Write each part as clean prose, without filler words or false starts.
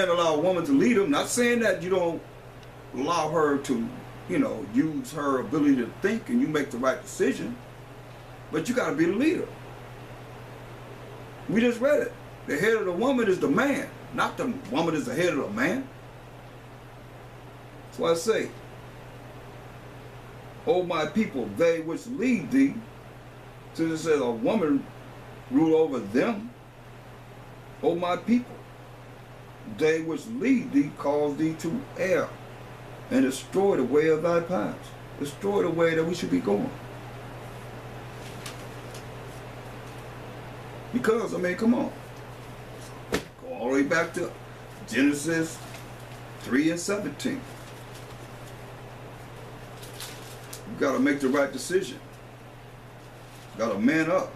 man allow a woman to lead him. Not saying that you don't allow her to, you know, use her ability to think and you make the right decision. But you got to be the leader. We just read it. The head of the woman is the man, not the woman is the head of the man. That's why I say, O my people, they which lead thee, since it says a woman rule over them, O my people, they which lead thee cause thee to err and destroy the way of thy paths. Destroy the way that we should be going. Because, I mean, come on. Go all the way back to Genesis 3:17. You got to make the right decision. You got to man up.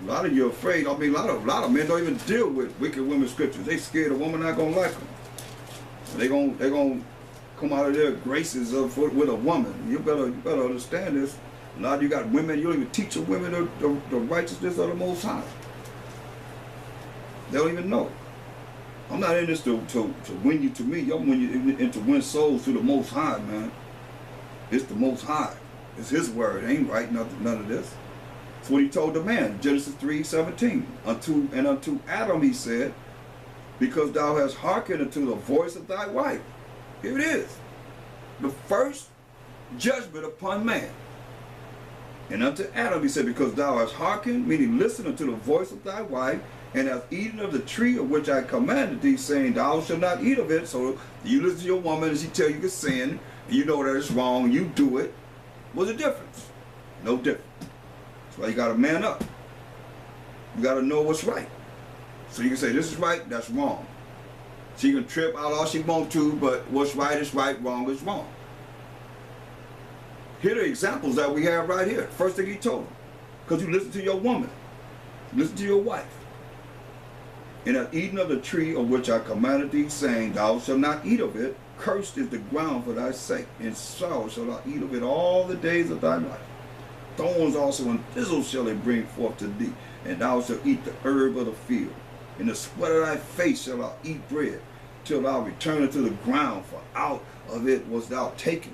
A lot of you are afraid. I mean, a lot of men don't even deal with wicked women's scriptures. They scared a woman not gonna like them. They gonna come out of their graces with a woman. You better understand this. A lot of you got women. You don't even teach the women the righteousness of the Most High. They don't even know. I'm not in this to win you to me. I'm in to win souls to the Most High, man. It's the Most High. It's His word. It ain't right. None of this. That's what He told the man. Genesis 3:17. Unto Adam He said, because thou hast hearkened unto the voice of thy wife. Here it is. The first judgment upon man. And unto Adam He said, because thou hast hearkened, meaning listened unto the voice of thy wife, and hast eaten of the tree of which I commanded thee, saying, thou shalt not eat of it. So you listen to your woman and she tell you to sin, and you know that it's wrong, you do it. What's the difference? No difference. That's why you got to man up. You got to know what's right. So you can say, this is right, that's wrong. She can trip out all she wants to, but what's right is right, wrong is wrong. Here are the examples that we have right here. First thing He told him, because you listen to your woman, listen to your wife. And hast eaten of the tree of which I commanded thee, saying, thou shalt not eat of it. Cursed is the ground for thy sake, and sorrow shalt thou eat of it all the days of thy life. Thorns also and thistles shall it bring forth to thee, and thou shalt eat the herb of the field. In the sweat of thy face shalt thou eat bread, till thou return unto the ground, for out of it was thou taken.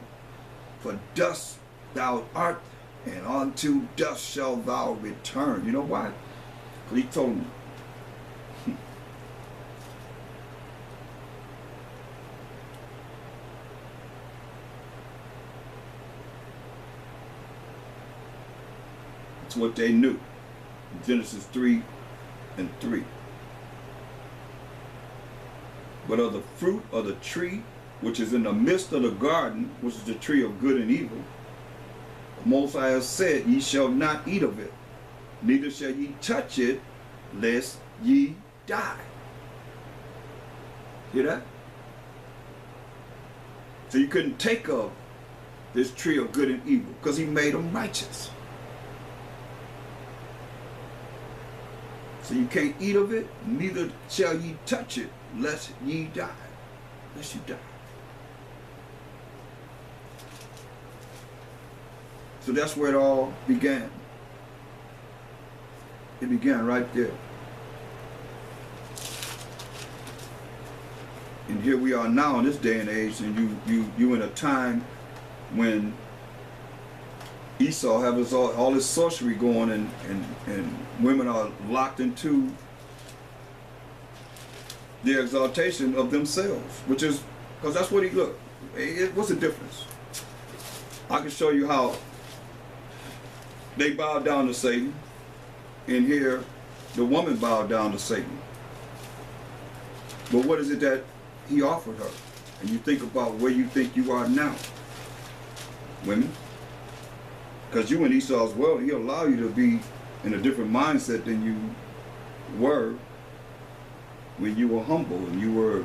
For dust thou art, and unto dust shalt thou return. You know why? Because He told me, it's what they knew. Genesis 3:3. But of the fruit of the tree which is in the midst of the garden, which is the tree of good and evil, the Most High has said, ye shall not eat of it, neither shall ye touch it, lest ye die. Hear that? So you couldn't take of this tree of good and evil, because He made them righteous. So you can't eat of it, neither shall ye touch it, lest ye die. Lest you die. So that's where it all began. It began right there. And here we are now in this day and age, and you in a time when Esau has all this sorcery going, and women are locked into the exaltation of themselves, which is, because that's what look, what's the difference? I can show you how they bow down to Satan, and here the woman bowed down to Satan. But what is it that he offered her? And you think about where you think you are now, women. Because you in Esau's world, he'll allow you to be in a different mindset than you were when you were humble and you were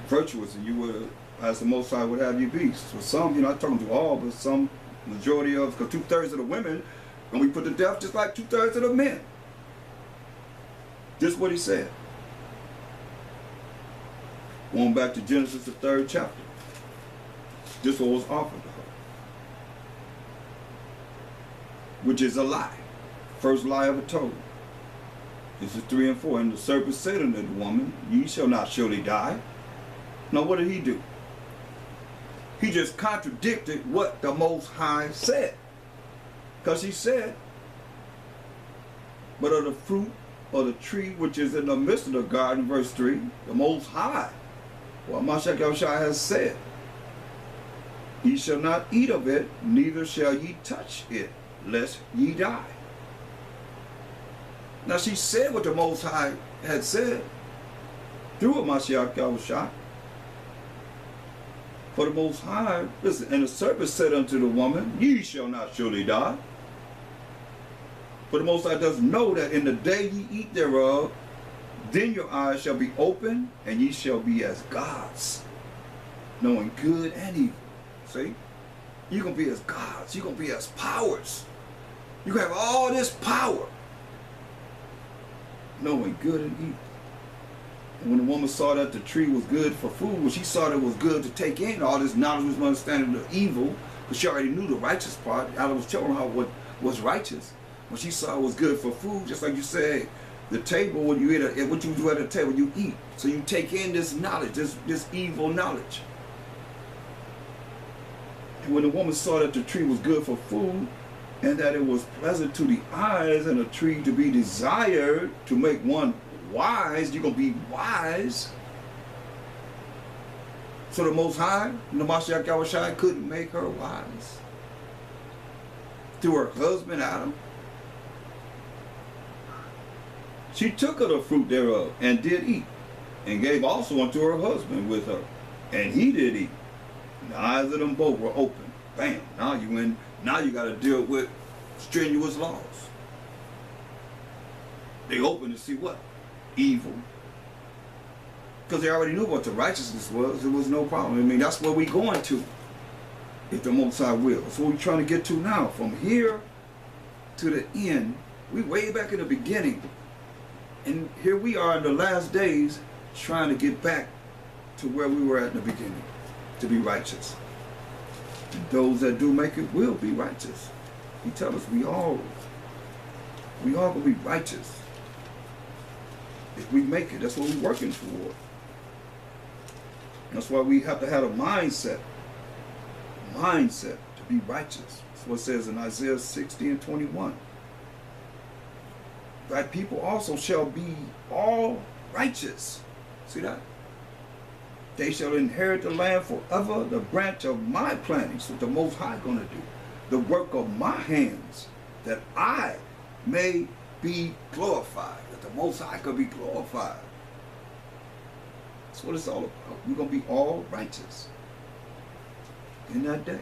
virtuous and you were, as the Most High would have you be. So some, you're not talking to all, but some majority of, because 2/3 of the women gonna be put to death just like 2/3 of the men. This is what he said. Going back to Genesis, the 3rd chapter. This what was offered to her, which is a lie. First lie ever told. This is 3 and 4. And the serpent said unto the woman, ye shall not surely die. Now what did he do? He just contradicted what the Most High said. Because he said, but of the fruit of the tree which is in the midst of the garden, verse 3, the Most High, well, Mashiach Yahushua has said, ye shall not eat of it, neither shall ye touch it, lest ye die. Now she said what the Most High had said through a Mashiach Yahushua. For the Most High, listen, and the serpent said unto the woman, ye shall not surely die. For the Most High does know that in the day ye eat thereof, then your eyes shall be open, and ye shall be as gods, knowing good and evil. See? You're going to be as gods. You're going to be as powers. You have all this power, knowing good and evil. And when the woman saw that the tree was good for food, when she saw that it was good to take in all this knowledge, was understanding the evil, because she already knew the righteous part. Allah was telling her what was righteous. When she saw it was good for food, just like you said, the table, when you eat, what you do at the table, you eat. So you take in this knowledge, this evil knowledge. And when the woman saw that the tree was good for food, and that it was pleasant to the eyes, and a tree to be desired to make one wise, you're going to be wise. So the Most High, the Mashiach Yahushua, couldn't make her wise. Through her husband, Adam. She took of the fruit thereof, and did eat, and gave also unto her husband with her, and he did eat. And the eyes of them both were open. Bam! Now you in. Now you got to deal with strenuous laws. They open to see what? Evil. Because they already knew what the righteousness was. There was no problem. I mean, that's where we going to, if the Most High will. That's what we're trying to get to now. From here to the end, we way back in the beginning. And here we are in the last days trying to get back to where we were at in the beginning, to be righteous. And those that do make it will be righteous. He tells us we all gonna be righteous. If we make it, that's what we're working toward. That's why we have to have a mindset to be righteous. That's what it says in Isaiah 60 and 21. Thy people also shall be all righteous. See that? They shall inherit the land forever, the branch of my planting. So what the Most High going to do? The work of my hands, that I may be glorified. That the Most High could be glorified. That's what it's all about. We're going to be all righteous in that day.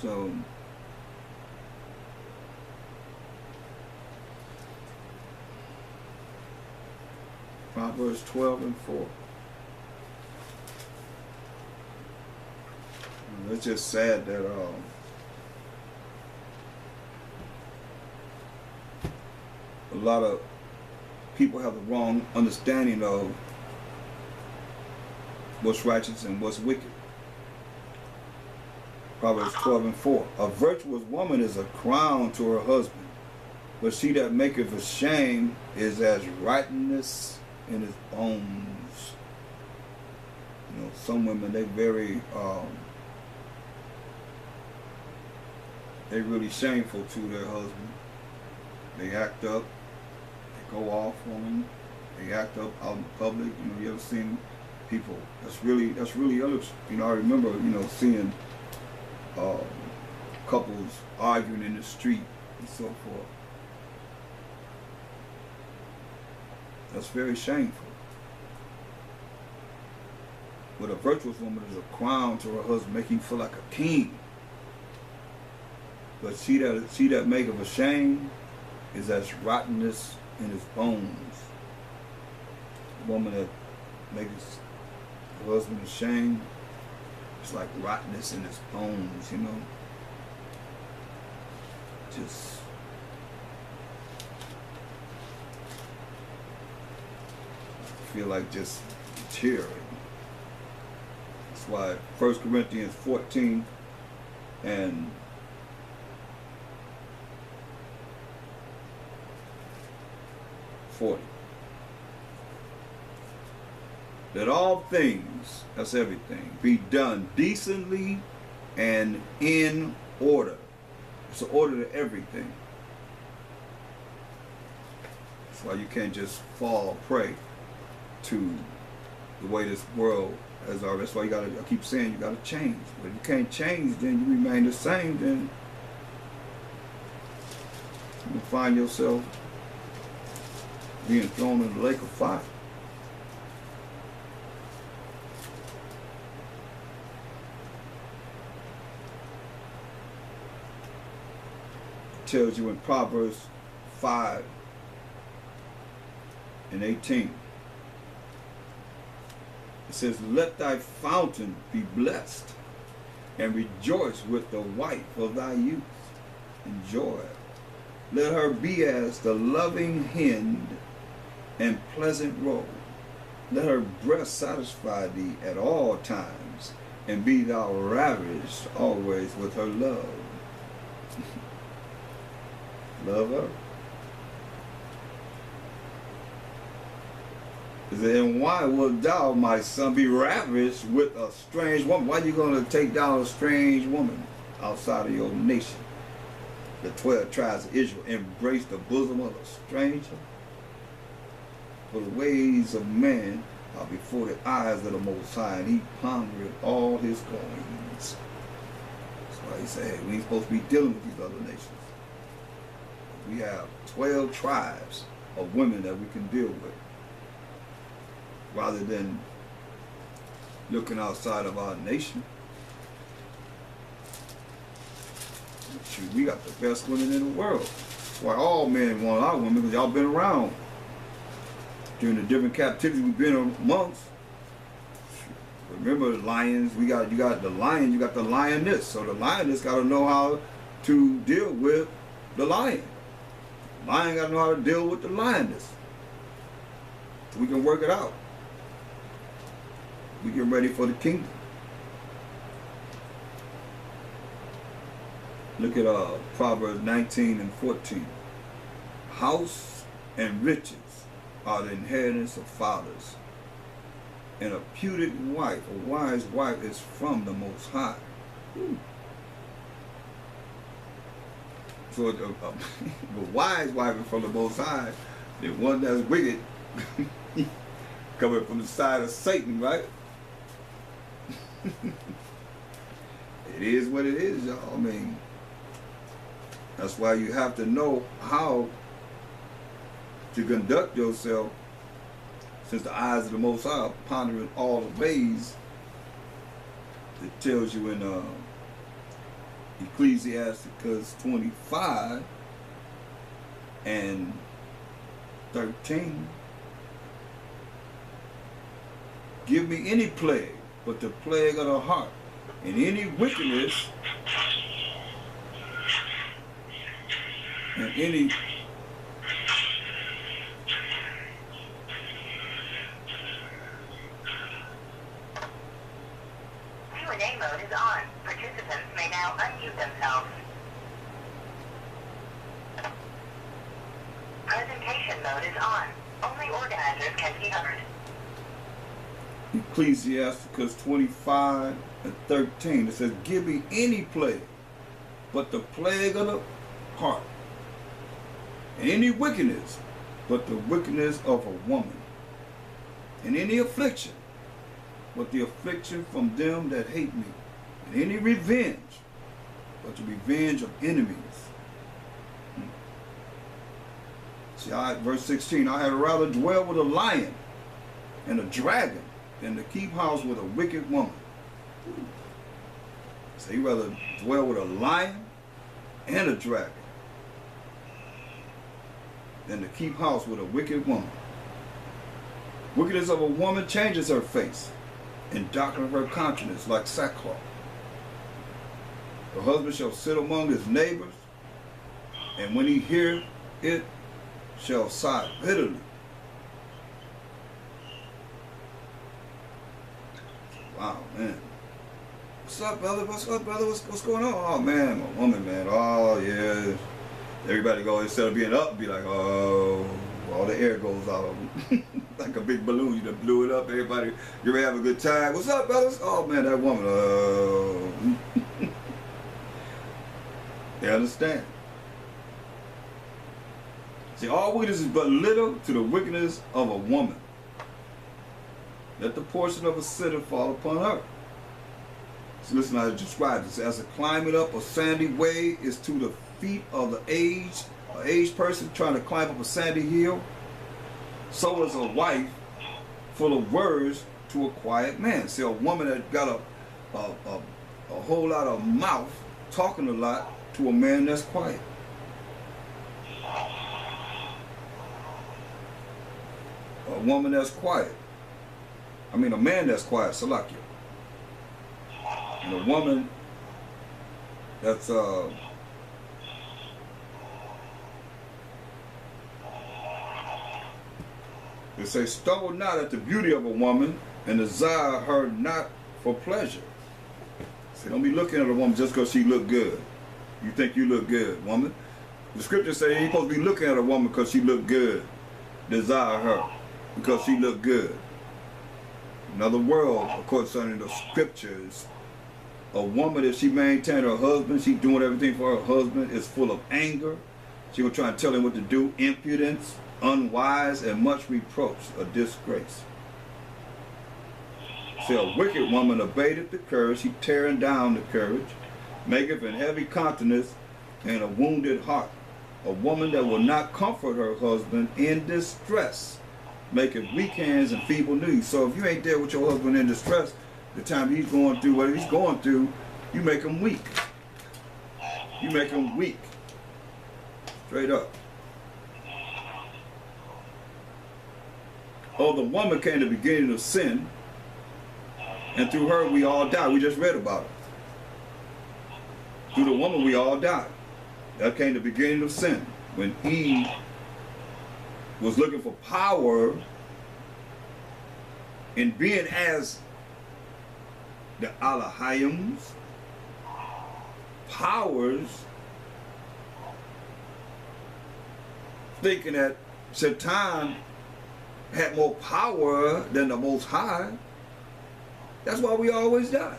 So Proverbs 12 and 4. And it's just sad that a lot of people have the wrong understanding of what's righteous and what's wicked. Proverbs 12 and 4. A virtuous woman is a crown to her husband, but she that maketh ashamed is as rottenness in his bones. You know, some women, they very they really shameful to their husband. They act up, they go off on them, they act up out in public. You know, you ever seen people that's really other. You know, I remember, you know, seeing couples arguing in the street and so forth. That's very shameful. But a virtuous woman is a crown to her husband, making him feel like a king. But she that maketh ashamed is as rottenness in his bones. The woman that makes her husband ashamed is like rottenness in his bones, you know. Just feel like just deteriorating. That's why 1 Corinthians 14 and 40. Let all things, that's everything, be done decently and in order. It's an order to everything. That's why you can't just fall prey to the way this world has already. That's why you gotta, I keep saying, you gotta change. But if you can't change, then you remain the same, then you find yourself being thrown in the lake of fire. It tells you in Proverbs 5:18. It says, let thy fountain be blessed, and rejoice with the wife of thy youth. Enjoy. Let her be as the loving hind and pleasant roe. Let her breast satisfy thee at all times, and be thou ravished always with her love. Love her. Then why wilt thou, my son, be ravished with a strange woman? Why are you going to take down a strange woman outside of your nation? The 12 tribes of Israel embrace the bosom of a stranger. For the ways of man are before the eyes of the Most High, and he pondereth all his goings. That's why he said, hey, we ain't supposed to be dealing with these other nations. We have 12 tribes of women that we can deal with, rather than looking outside of our nation. Shoot, we got the best women in the world. That's why all men want our women, because y'all been around during the different captivities we've been amongst. Remember the lions, you got the lion, you got the lioness. So the lioness got to know how to deal with the lion. The lion got to know how to deal with the lioness. So we can work it out. We get ready for the kingdom. Look at Proverbs 19:14. House and riches are the inheritance of fathers, and a prudent wife, a wise wife, is from the Most High. So the wise wife is from the Most High. The one that's wicked coming from the side of Satan, right? It is what it is, y'all. I mean, that's why you have to know how to conduct yourself, since the eyes of the Most High are pondering all the ways. It tells you in Ecclesiasticus 25:13. Give me any plague but the plague of the heart, and any wickedness, and any Q&A mode is on. Participants may now unmute themselves. Presentation mode is on. Only organizers can be heard. Ecclesiasticus 25:13. It says, give me any plague but the plague of the heart, and any wickedness but the wickedness of a woman, and any affliction but the affliction from them that hate me, and any revenge but the revenge of enemies. See, verse 16, I had rather dwell with a lion and a dragon than to keep house with a wicked woman. So you rather dwell with a lion and a dragon than to keep house with a wicked woman. Wickedness of a woman changes her face, and darkeneth her countenance like sackcloth. The husband shall sit among his neighbors, and when he hear it, shall sigh bitterly. Wow, man. What's up, brother? What's up, brother? What's going on? Oh, man, my woman, man. Oh, yeah. Everybody go, instead of being up, be like, oh, All the air goes out of them. Like a big balloon, you done blew it up. Everybody, you ever have a good time? What's up, fellas? Oh man, that woman. They understand. See, all witness is but little to the wickedness of a woman. Let the portion of a sinner fall upon her. So listen how it describes it. As a climbing up a sandy way is to the feet of the aged person trying to climb up a sandy hill, so is a wife full of words to a quiet man. See, a woman that got a whole lot of mouth, talking a lot, to a man that's quiet. A woman that's quiet. I mean, a man that's quiet, Salakia. And a woman that's they say, stumble not at the beauty of a woman, and desire her not for pleasure. See, don't be looking at a woman just because she look good. You think you look good, woman. The scripture say you ain't supposed to be looking at a woman because she look good. Desire her because she look good. In other words, according to the scriptures, a woman, if she maintain her husband, she doing everything for her husband, is full of anger. She will try to tell him what to do, impudence, unwise, and much reproach, a disgrace. See, a wicked woman abated the courage, she tearing down the courage, maketh an heavy countenance and a wounded heart. A woman that will not comfort her husband in distress, maketh weak hands and feeble knees. So if you ain't there with your husband in distress, the time he's going through what he's going through, you make him weak. You make him weak. Straight up. Oh, the woman came to the beginning of sin, and through her we all die. We just read about it. Through the woman we all die. That came the beginning of sin. When Eve was looking for power in being as the Elohim's powers, thinking that Satan had more power than the Most High. That's why we always die.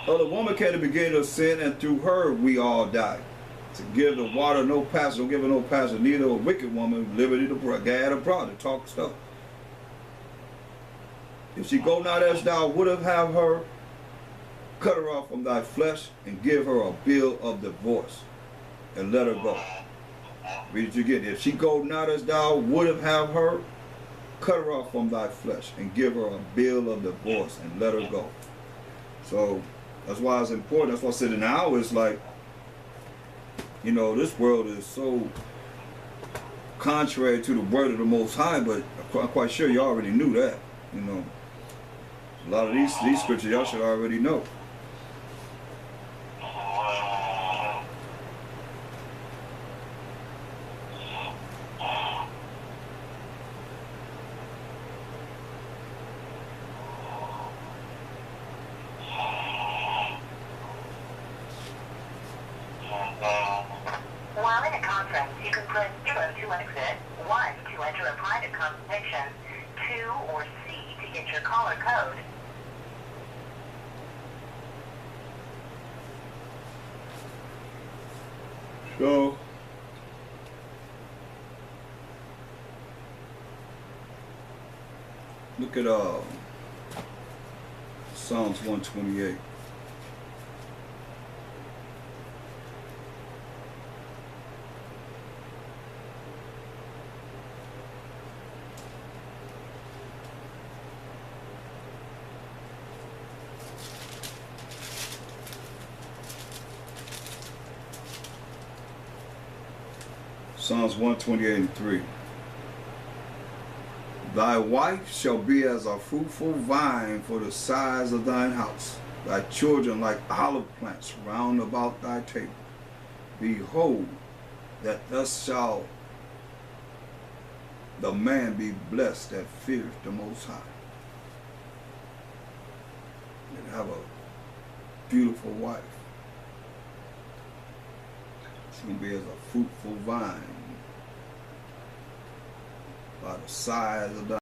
So the woman came to the beginning of sin, and through her we all die. To give the water no passage, don't give her no passage, neither a wicked woman liberty to gad abroad to talk stuff. If she go not as thou wouldst have her, cut her off from thy flesh, and give her a bill of divorce, and let her go. Read it again. If she go not as thou wouldst have her, cut her off from thy flesh, and give her a bill of divorce, and let her go. So that's why it's important. That's why I said now it's like, you know, this world is so contrary to the word of the Most High, but I'm quite sure you already knew that. You know, a lot of these scriptures y'all should already know. While in a conference, you can press 0 to exit, 1 to enter a private conversation, 2 or C to get your caller code. So look at Psalms 128. Psalms 128:3. Thy wife shall be as a fruitful vine for the size of thine house, thy children like olive plants round about thy table. Behold, that thus shall the man be blessed that feareth the Most High. And have a beautiful wife. She's going to be as a fruitful vine by the size of the